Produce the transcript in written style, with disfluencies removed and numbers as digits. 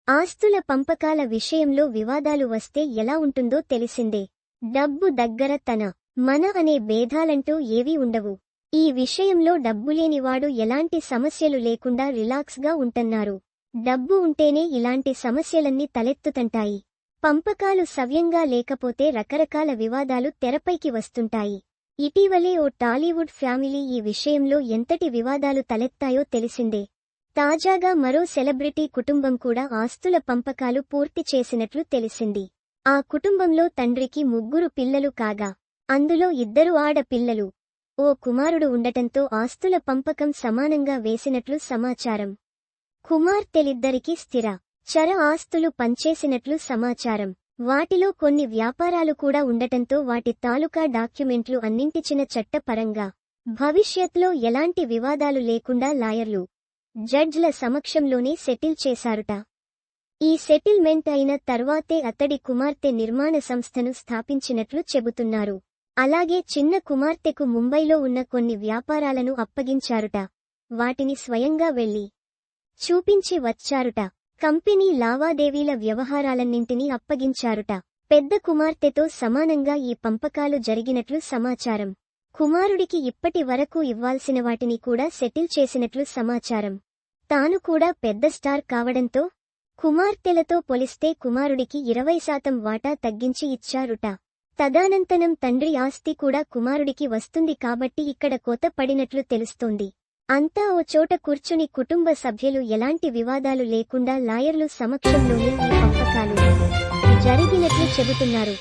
ఆస్తుల పంపకాల విషయంలో వివాదాలు వస్తే ఎలా ఉంటుందో తెలిసిందే. డబ్బు దగ్గర మన అనే భేదాలంటూ ఏవీ ఉండవు. ఈ విషయంలో డబ్బులేనివాడు ఎలాంటి సమస్యలు లేకుండా రిలాక్స్గా ఉంటన్నారు. డబ్బు ఉంటేనే ఇలాంటి సమస్యలన్నీ తలెత్తుతంటాయి. పంపకాలు సవ్యంగా లేకపోతే రకరకాల వివాదాలు తెరపైకి వస్తుంటాయి. ఇటీవలే ఓ టాలీవుడ్ ఫ్యామిలీ ఈ విషయంలో ఎంతటి వివాదాలు తలెత్తాయో తెలిసిందే. తాజాగా మరో సెలబ్రిటీ కుటుంబం కూడా ఆస్తుల పంపకాలు పూర్తి చేసినట్లు తెలిసింది. ఆ కుటుంబంలో తండ్రికి 3 పిల్లలు కాగా అందులో 2 ఆడపిల్లలు, ఓ కుమారుడు ఉండటంతో ఆస్తుల పంపకం సమానంగా వేసినట్లు సమాచారం. కుమార్తెలిద్దరికీ స్థిర, చర ఆస్తులు పంచేసినట్లు సమాచారం. వాటిలో కొన్ని వ్యాపారాలు కూడా ఉండటంతో వాటి తాలూకా డాక్యుమెంట్లు అన్నింటిచిన చట్టపరంగా భవిష్యత్లో ఎలాంటి వివాదాలు లేకుండా లాయర్లు, జడ్జ్ల సమక్షంలోనే సెటిల్ చేశారుట. ఈ సెటిల్మెంట్ అయిన తర్వాతే అతడి కుమార్తె నిర్మాణ సంస్థను స్థాపించినట్లు చెబుతున్నారు. అలాగే చిన్న కుమార్తెకు ముంబైలో ఉన్న కొన్ని వ్యాపారాలను అప్పగించారుట. వాటిని స్వయంగా వెళ్లి చూపించి వచ్చారుట. కంపెనీ లావాదేవీల వ్యవహారాలన్నింటినీ అప్పగించారుట. పెద్ద కుమార్తెతో సమానంగా ఈ పంపకాలు జరిగినట్లు సమాచారం. కుమారుడికి ఇప్పటి వరకు ఇవ్వాల్సిన వాటిని కూడా సెటిల్ చేసినట్లు సమాచారం. తాను కూడా పెద్ద స్టార్ కావడంతో కుమార్తెలతో పోలిస్తే కుమారుడికి 20% వాటా తగ్గించి ఇచ్చారుట. తదనంతరం తండ్రి ఆస్తి కూడా కుమారుడికి వస్తుంది కాబట్టి ఇక్కడ కోత పడినట్లు తెలుస్తోంది. అంతా ఓ చోట కూర్చుని కుటుంబ సభ్యులు ఎలాంటి వివాదాలు లేకుండా లాయర్లు సమక్షంలోనే ఈ పంపకాలు జరిగినట్లు చెబుతున్నారు.